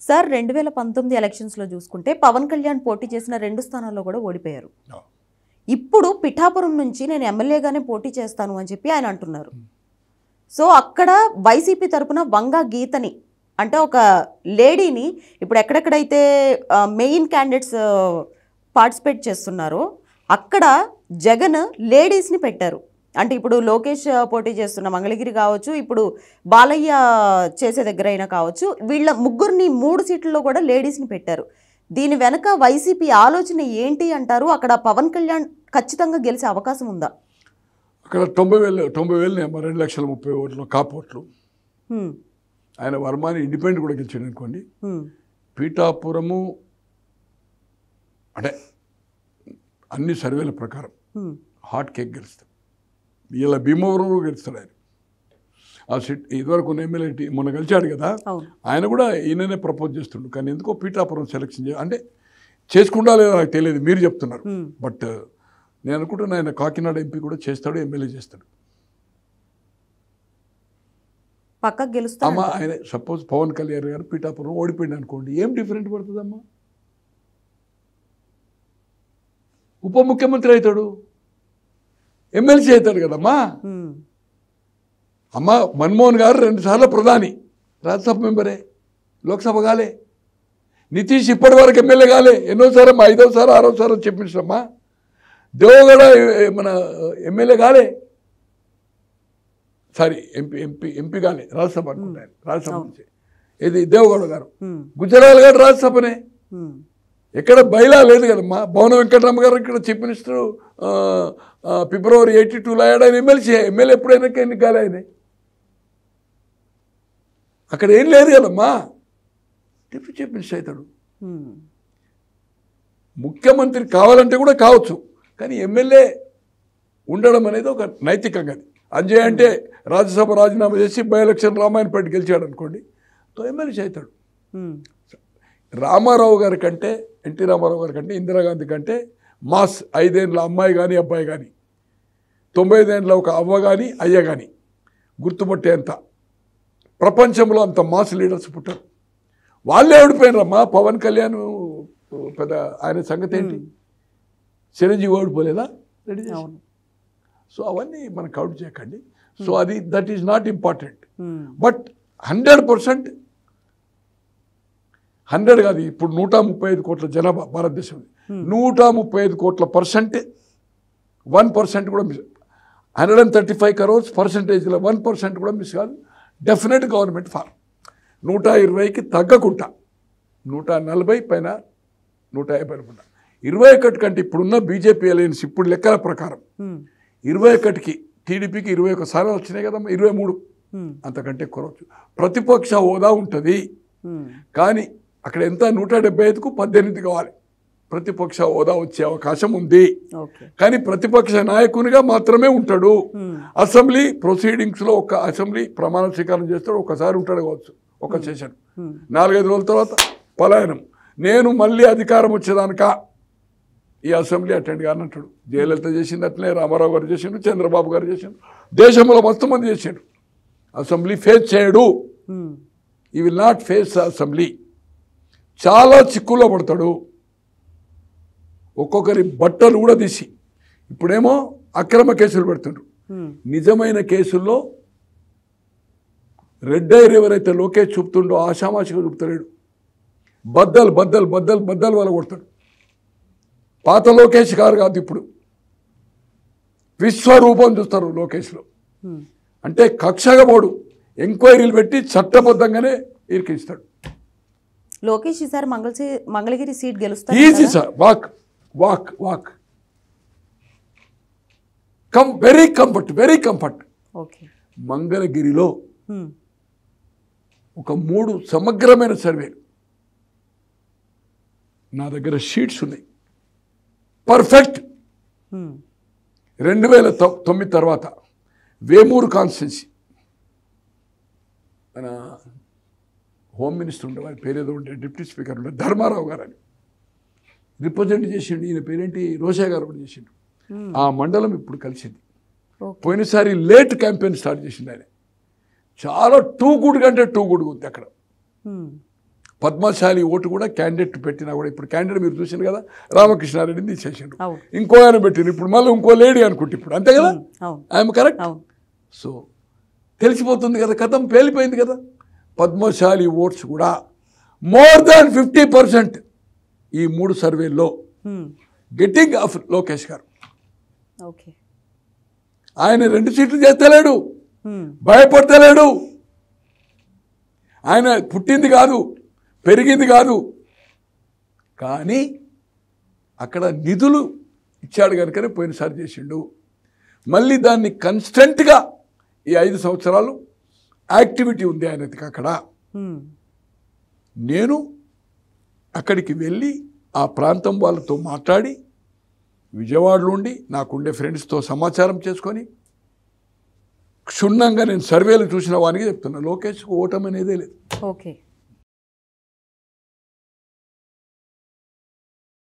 Sir 2019 ఎలక్షన్స్లో చూసుకుంటే పవన్ కళ్యాణ్ పోటీ చేసిన 2 స్థానాల్లో కూడా ఓడిపోయారు. ఇప్పుడు పిఠాపురం నుంచి నేను ఎమ్మెల్యేగానే పోటీ చేస్తాను అని చెప్పి ఆయన అంటున్నారు. సో అక్కడ వైసీపీ తరపున వంగా గీతని అంటే ఒక లేడీని ఇప్పుడు ఎక్కడెక్కడైతే మెయిన్ క్యాండిడేట్స్ పార్టిసిపేట్ చేస్తున్నారో అక్కడ జగన్ లేడీస్ని పెట్టారు. అంటే ఇప్పుడు లోకేష్ పోటీ చేస్తున్న మంగళగిరి కావచ్చు, ఇప్పుడు బాలయ్య చేసే దగ్గర అయినా కావచ్చు, వీళ్ళ ముగ్గురిని 3 సీట్లలో కూడా లేడీస్ని పెట్టారు. దీని వెనక వైసీపీ ఆలోచన ఏంటి అంటారు? అక్కడ పవన్ కళ్యాణ్ ఖచ్చితంగా గెలిచే అవకాశం ఉందా? అక్కడ 90,000 2,30,30 ఓట్లు కాపు ఓట్లు. ఆయన వర్మాని ఇండిపెండెంట్ కూడా గెలిచాడు అనుకోండి. పీఠాపురము అంటే అన్ని సర్వేల ప్రకారం హాట్ కేక్ గెలుస్తాడు. ఇలా భీమవరం గెలుస్తాడు ఆయన. ఆ సీట్ ఇదివరకు ఉన్న ఎమ్మెల్యే మొన్న గెలిచాడు కదా, ఆయన కూడా ఈయననే ప్రపోజ్ చేస్తుండు. కానీ ఎందుకో పీఠాపురం సెలెక్షన్ అంటే చేసుకుంటా లేదా నాకు తెలియదు, మీరు చెప్తున్నారు. బట్ నేను అనుకుంటున్నా ఆయన కాకినాడ ఎంపీ కూడా చేస్తాడు, ఎమ్మెల్యే చేస్తాడు. పక్కకు గెలుస్తాడు. ఆయన సపోజ్ పవన్ కళ్యాణ్ గారు పీఠాపురం ఓడిపోయింది అనుకోండి, ఏం డిఫరెంట్ పడుతుందమ్మా? ఉప ముఖ్యమంత్రి అవుతాడు, ఎమ్మెల్సీ అవుతాడు కదమ్మా. అమ్మ మన్మోహన్ గారు 2 సార్లు ప్రధాని, రాజ్యసభ మెంబరే, లోక్సభ కాలే. నితీష్ ఇప్పటి వరకు ఎమ్మెల్యే కాలే, ఎన్నోసారి 5వ సారి 6వ సారి చెప్పించమ్మా. దేవగౌడ మన ఎమ్మెల్యే కాలే, సారీ ఎంపీ కాలే, రాజ్యసభ అనుకుంటాను, రాజ్యసభ నుంచి. ఇది దేవగౌడ గారు. గుజరాల్ గారు రాజ్యసభనే, ఎక్కడ బయలా లేదు కదమ్మా. భవన వెంకటరామ గారు ఇక్కడ చీఫ్ మినిస్టర్ ఫిబ్రవరి 82లో అయ్యాడు. ఆయన ఎమ్మెల్యే ఎప్పుడైనా ఎన్నికలే ఆయన. అక్కడ ఏం లేదు కదమ్మా, డిప్యూటీ చీఫ్ మినిస్టర్ అవుతాడు. ముఖ్యమంత్రి కావాలంటే కూడా కావచ్చు, కానీ ఎమ్మెల్యే ఉండడం అనేది ఒక నైతికంగా. అంజయ్ అంటే రాజ్యసభ రాజీనామా చేసి బై ఎలక్షన్ రామాయణపేట గెలిచాడు అనుకోండి, ఎమ్మెల్యే అవుతాడు. రామారావు గారి కంటే, ఎన్టీ రామారావు గారి కంటే, ఇందిరాగాంధీ కంటే మాస్ 5 ఏళ్ళ అమ్మాయి కానీ అబ్బాయి కానీ, 95 ఏళ్ళ ఒక అవ్వ కానీ అయ్య కానీ గుర్తుపట్టేంత ప్రపంచంలో అంత మాస్ లీడర్స్ పుట్టారు. వాళ్ళే ఓడిపోయినరమ్మా. పవన్ కళ్యాణ్ పెద్ద ఆయన సంగతి ఏంటి? చిరంజీవి ఓడిపోలేదా? రెడీ చేసి. సో అవన్నీ మనం కౌంట్ చేయకండి. సో అది that is not important. But 100% 100 కాదు, ఇప్పుడు 135 కోట్ల జనాభా భారతదేశం, 135 కోట్ల % 1% కూడా మిస్. 135 crores పర్సెంటేజ్లో 1% కూడా మిస్ కాదు. డెఫినెట్ గవర్నమెంట్ ఫార్మ్ 120కి తగ్గకుండా 140 పైన 150 అనుకుంటా. 21 కంటే ఇప్పుడున్న బీజేపీ అలయన్స్ ఇప్పుడు లెక్కల ప్రకారం 21కి టీడీపీకి 21 సార్లు వచ్చినాయి కదమ్మా, 23 అంతకంటే కొరవచ్చు. ప్రతిపక్ష హోదా ఉంటుంది, కానీ అక్కడ ఎంత 175కు 18 కావాలి. ప్రతిపక్ష హోదా వచ్చే అవకాశం ఉంది, కానీ ప్రతిపక్ష నాయకునిగా మాత్రమే ఉంటాడు. అసెంబ్లీ ప్రొసీడింగ్స్లో ఒక అసెంబ్లీ ప్రమాణ స్వీకారం చేస్తాడు, ఒకసారి ఉంటాడు కావచ్చు, ఒక సెషన్. 4-5 రోజుల తర్వాత పలాయనం. నేను మళ్ళీ అధికారం వచ్చేదానిక ఈ అసెంబ్లీ అటెండ్ కానంటాడు. జయలలిత చేసింది అట్లనే, రామారావు గారు చేసిండు, చంద్రబాబు గారు చేసిండు, దేశంలో మొత్తం మంది చేసిండు. అసెంబ్లీ ఫేస్ చేయడు. ఈ విల్ నాట్ ఫేస్ అసెంబ్లీ. చాలా చిక్కుల్లో పడతాడు. ఒక్కొక్కరి బట్టలు కూడా తీసి ఇప్పుడేమో అక్రమ కేసులు పెడుతుండ్రు. నిజమైన కేసుల్లో రెడ్ డైర్ ఎవరైతే లోకేష్ చూపుతుండో ఆషామాషిగా చూపుతాడు. బద్దలు బద్దలు బద్దలు బద్దలు వల్ల కొడతాడు. పాత లోకేష్ గారు కాదు, ఇప్పుడు విశ్వరూపం చూస్తారు లోకేష్లో. అంటే కక్షగా పోడు, ఎంక్వైరీలు పెట్టి చట్టబద్ధంగానే ఇరికిస్తాడు. లోకేష్ ఈసారి మంగళగిరి సీట్ గెలుస్తారు. Easy sir, walk walk walk very comfort. మంగళగిరిలో ఒక 3 సమగ్రమైన సర్వేలు నా దగ్గర షీట్స్ ఉన్నాయి. పర్ఫెక్ట్. 2009 తర్వాత వేమూరు కాన్స్టిట్యున్సీ మన హోమ్ మినిస్టర్ ఉండే, వారి పేరేదో ఉండే, డిప్యూటీ స్పీకర్ ఉండే ధర్మారావు గారు అని రిప్రజెంట్ చేసిండు. ఈయన పేరేంటి, రోషయ్య గారు కూడా చేసిండు. ఆ మండలం ఇప్పుడు కలిసింది. పోయినసారి లేట్ క్యాంపెయిన్ స్టార్ట్ చేసింది ఆయన. చాలా టూ గుడ్ కంటే టూ గుడ్ ఉంది అక్కడ. పద్మశాలి ఓటు కూడా క్యాండిడేట్ పెట్టినా కూడా ఇప్పుడు క్యాండిడేట్ మీరు చూసింది కదా రామకృష్ణారెడ్డిని తీసేసిండు, అవును. ఇంకో ఆయన పెట్టిండు, ఇప్పుడు మళ్ళీ ఇంకో లేడీ అనుకుంటే ఇప్పుడు అంతే కదా, అవును. I'm correct. అవును. సో తెలిసిపోతుంది కదా, కథం పేలిపోయింది కదా. పద్మశాలి ఓట్స్ కూడా మోర్ దాన్ 50% ఈ 3 సర్వేల్లో గెట్టింగ్ ఆఫ్ లోకేష్ గారు. ఓకే. ఆయన 2 సీట్లు చేస్తలేడు, భయపడతలేడు. ఆయన పుట్టింది కాదు, పెరిగింది కాదు, కానీ అక్కడ నిధులు ఇచ్చాడు కనుకనే పోయినసారి చేసిండు. మళ్ళీ దాన్ని కన్స్టెంట్గా ఈ 5 సంవత్సరాలు యాక్టివిటీ ఉంది ఆయనకి అక్కడ. నేను అక్కడికి వెళ్ళి ఆ ప్రాంతం వాళ్ళతో మాట్లాడి విజయవాడలో ఉండి నాకుండే ఫ్రెండ్స్తో సమాచారం చేసుకొని క్షుణ్ణంగా నేను సర్వేలు చూసిన వానికి చెప్తున్నా, లోకేష్కు ఓటమి అనేదే లేదు. ఓకే.